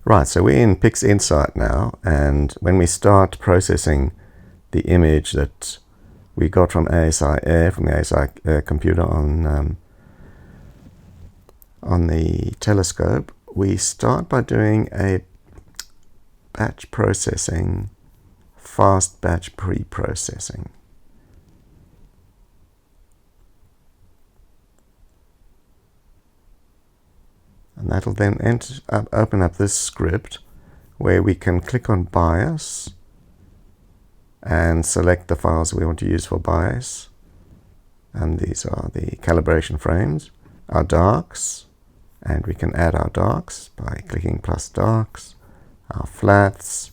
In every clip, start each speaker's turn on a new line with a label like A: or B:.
A: Right, so we're in Pixinsight now, and when we start processing the image that we got from ASI Air, from the ASI computer on the telescope, we start by doing a batch processing, fast batch pre-processing. And that'll then open up this script where we can click on bias and select the files we want to use for bias. And these are the calibration frames, our darks, and we can add our darks by clicking plus darks, our flats,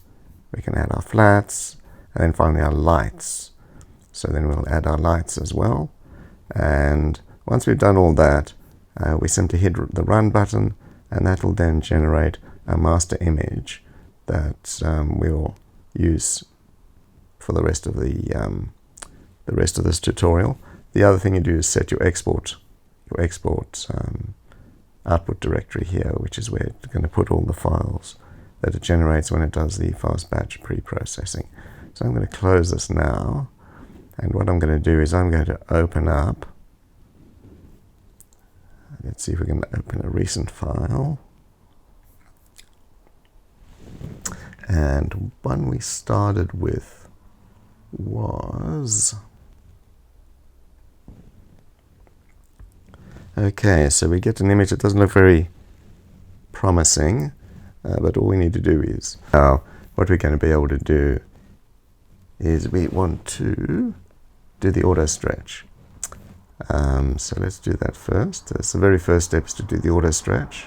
A: we can add our flats, and then finally our lights. So then we'll add our lights as well. And once we've done all that, we simply hit the run button, and that will then generate a master image that we'll use for the rest of this tutorial. The other thing you do is set your export output directory here, which is where it's going to put all the files that it generates when it does the fast batch pre-processing. So I'm going to close this now, and what I'm going to do is I'm going to open up. Let's see if we can open a recent file. And one we started with was... Okay, so we get an image that doesn't look very promising, but all we need to do is... Now, what we're going to be able to do is we want to do the auto stretch. So let's do that first. So the very first step is to do the auto stretch.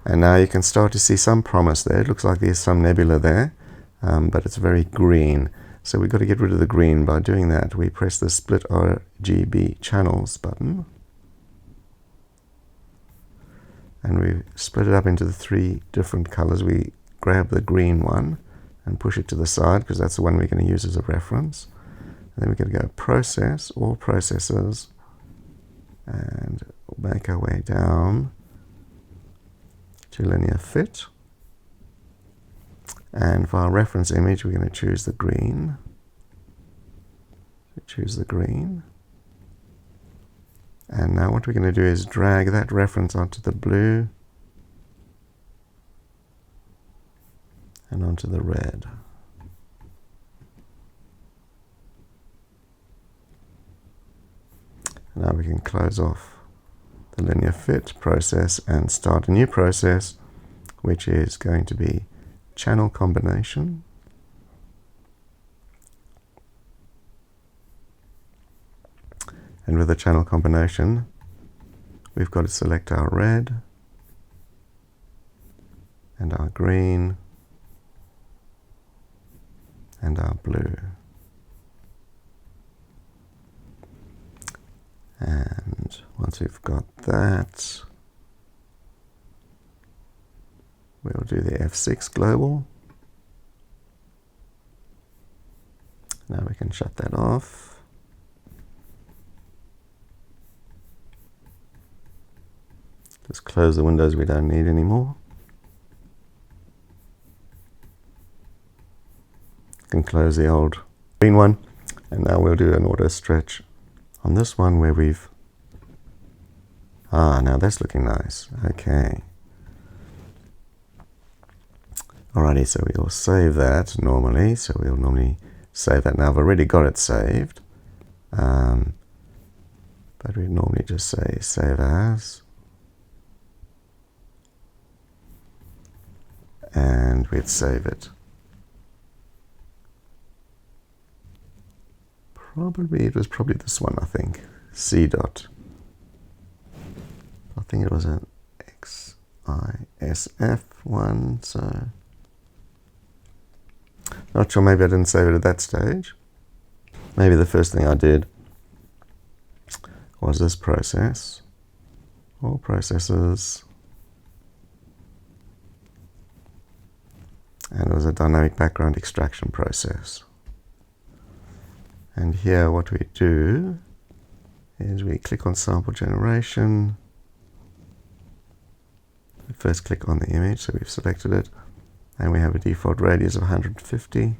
A: And now you can start to see some promise there. It looks like there's some nebula there, but it's very green. So we've got to get rid of the green. By doing that, we press the Split RGB Channels button. And we split it up into the 3 different colors. We grab the green one and push it to the side, because that's the one we're going to use as a reference. And then we're going to go Process, All Processes, and make our way down to Linear Fit. And for our reference image, we're going to choose the green. So choose the green. And now what we're going to do is drag that reference onto the blue and onto the red. Now we can close off the linear fit process and start a new process, which is going to be channel combination. And with the channel combination, we've got to select our red and our green and our blue. And once we've got that, we'll do the F6 global. Now we can shut that off. Just close the windows we don't need anymore. Can close the old green one, and now we'll do an auto stretch on this one where we've... now that's looking nice. Okay. Alrighty, so we'll save that normally. So we'll normally save that. Now I've already got it saved. But we normally just say save as. And we'd save it. It was probably this one, I think. C dot. I think it was an XISF one, so... Not sure, maybe I didn't save it at that stage. Maybe the first thing I did was this process. All processes. And it was a dynamic background extraction process. And here what we do is we click on sample generation, first click on the image, so we've selected it, and we have a default radius of 150.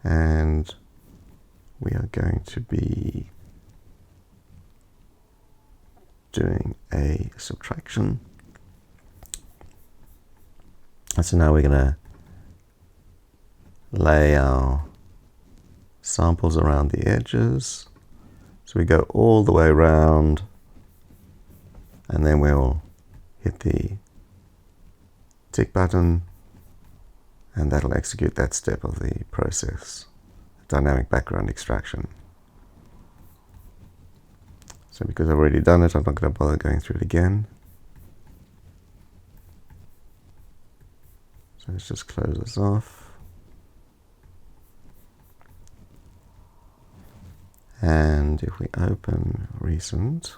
A: And we are going to be doing a subtraction. And so now we're going to lay our samples around the edges. So we go all the way around, and then we'll hit the tick button, and that'll execute that step of the process, dynamic background extraction. So because I've already done it, I'm not going to bother going through it again. So let's just close this off. And if we open recent,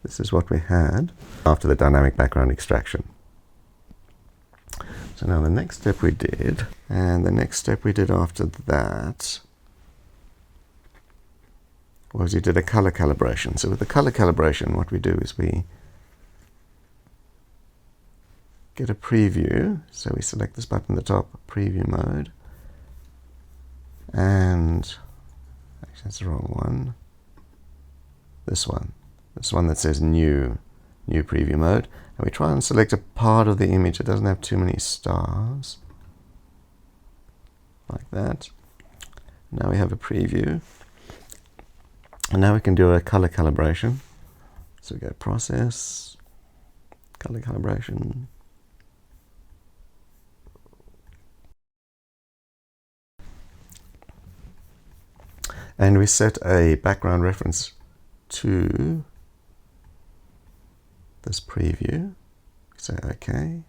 A: this is what we had after the dynamic background extraction. So now the next step we did, and the next step we did after that, was we did a color calibration. So with the color calibration, what we do is we get a preview. So we select this button at the top, preview mode, and actually that's the wrong one. This one that says new preview mode, and we try and select a part of the image that doesn't have too many stars, like that. Now we have a preview, and now we can do a color calibration. So we go process, color calibration, and we set a background reference to this preview. Say OK,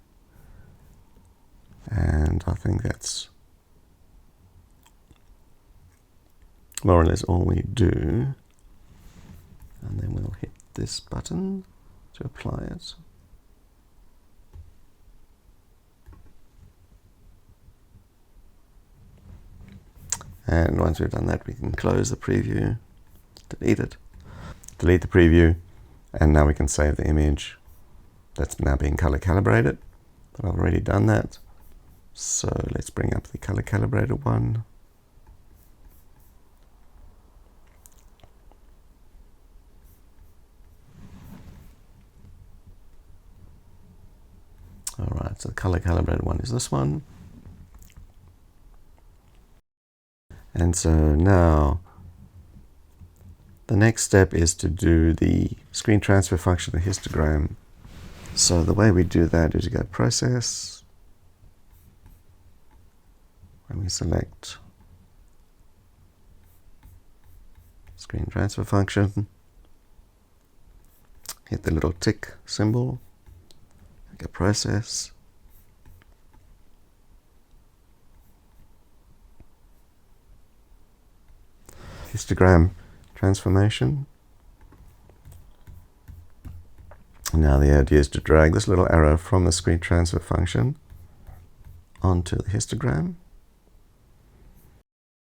A: and I think that's more or less all we do. And then we'll hit this button to apply it. And once we've done that, we can close the preview, delete it, delete the preview, and now we can save the image that's now being color calibrated. But I've already done that. So let's bring up the color calibrated one. Alright, so the color calibrated one is this one. And so now the next step is to do the screen transfer function of histogram. So the way we do that is you go process, and we select screen transfer function, hit the little tick symbol, go process, histogram transformation. Now the idea is to drag this little arrow from the screen transfer function onto the histogram,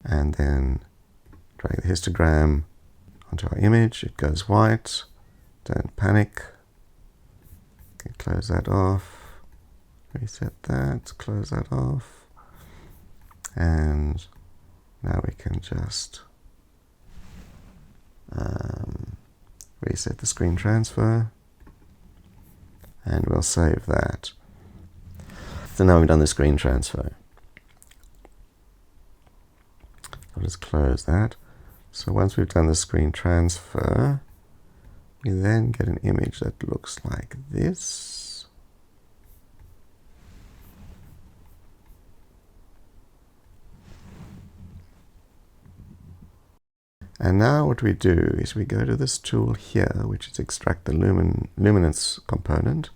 A: and then drag the histogram onto our image. It goes white. Don't panic. Okay, close that off. Reset that. Close that off. And now we can just reset the screen transfer, and we'll save that. So now we've done the screen transfer. I'll just close that. So once we've done the screen transfer, we then get an image that looks like this. And now what we do is we go to this tool here, which is extract the luminance component.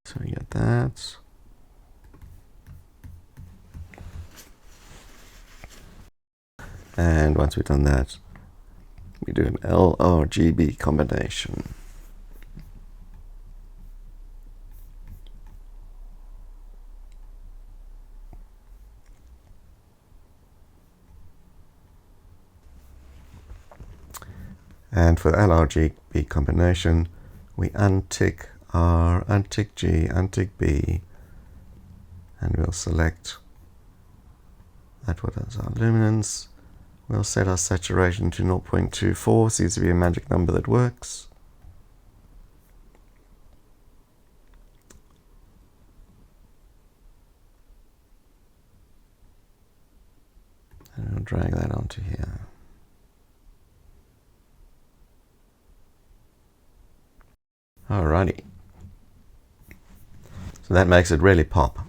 A: So we get that. And once we've done that, we do an LRGB combination. And for the LRGB combination, we untick R, untick G, untick B, and we'll select that what is our luminance. We'll set our saturation to 0.24, seems to be a magic number that works. And we'll drag that onto here. Alrighty. So that makes it really pop.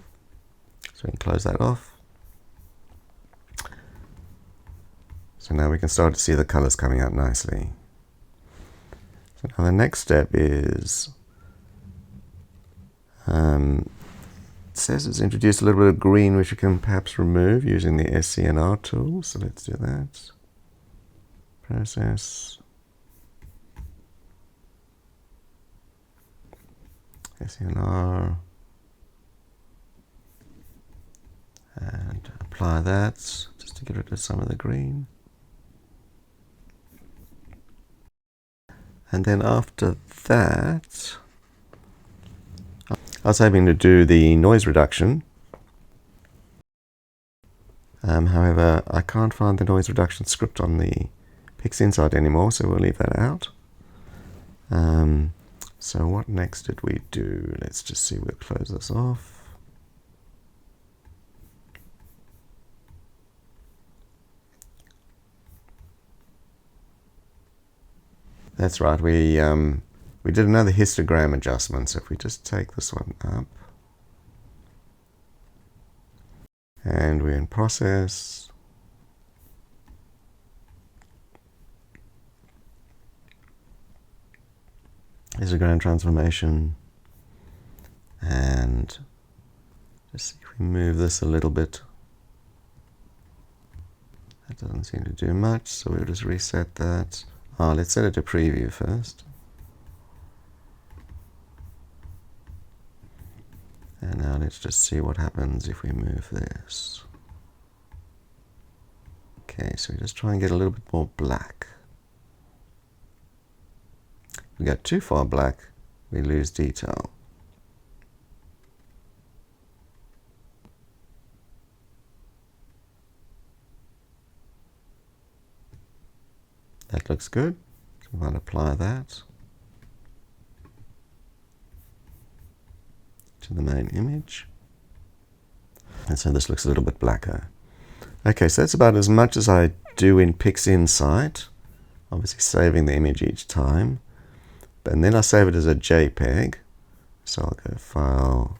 A: So we can close that off. So now we can start to see the colors coming out nicely. So now the next step is, it says it's introduced a little bit of green, which we can perhaps remove using the SCNR tool. So let's do that. Process. SCNR. And apply that just to get rid of some of the green. And then after that, I was hoping to do the noise reduction. However, I can't find the noise reduction script on the Pixinsight anymore, so we'll leave that out. So what next did we do? Let's just see, we'll close this off. That's right, we did another histogram adjustment, so if we just take this one up, and we're in process, histogram transformation, and just see if we move this a little bit. That doesn't seem to do much, so we'll just reset that. Let's set it to preview first. And now let's just see what happens if we move this. Okay, so we just try and get a little bit more black. If we get too far black, we lose detail. That looks good. So we might apply that to the main image. And so this looks a little bit blacker. Okay, so that's about as much as I do in Pixinsight. Obviously saving the image each time. And then I save it as a JPEG. So I'll go File,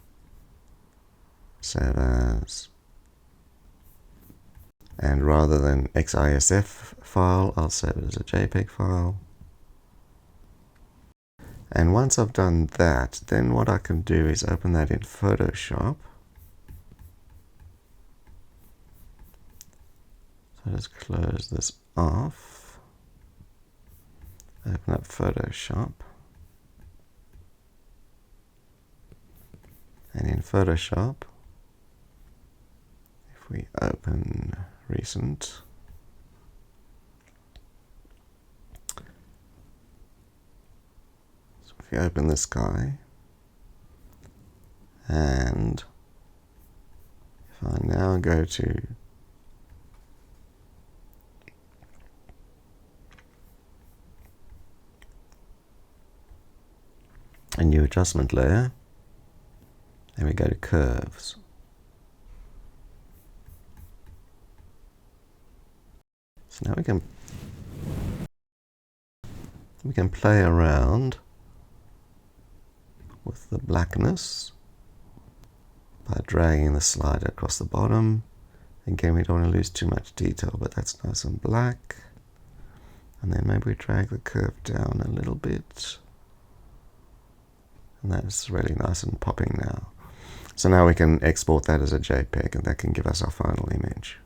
A: Save As. And rather than XISF file, I'll save it as a JPEG file. And once I've done that, then what I can do is open that in Photoshop. So just close this off. Open up Photoshop. And in Photoshop, if we open Recent, so if we open this guy, and if I now go to a new adjustment layer, then we go to curves. So now we can play around with the blackness by dragging the slider across the bottom. Again, we don't want to lose too much detail, but that's nice and black. And then maybe we drag the curve down a little bit. And that's really nice and popping now. So now we can export that as a JPEG, and that can give us our final image.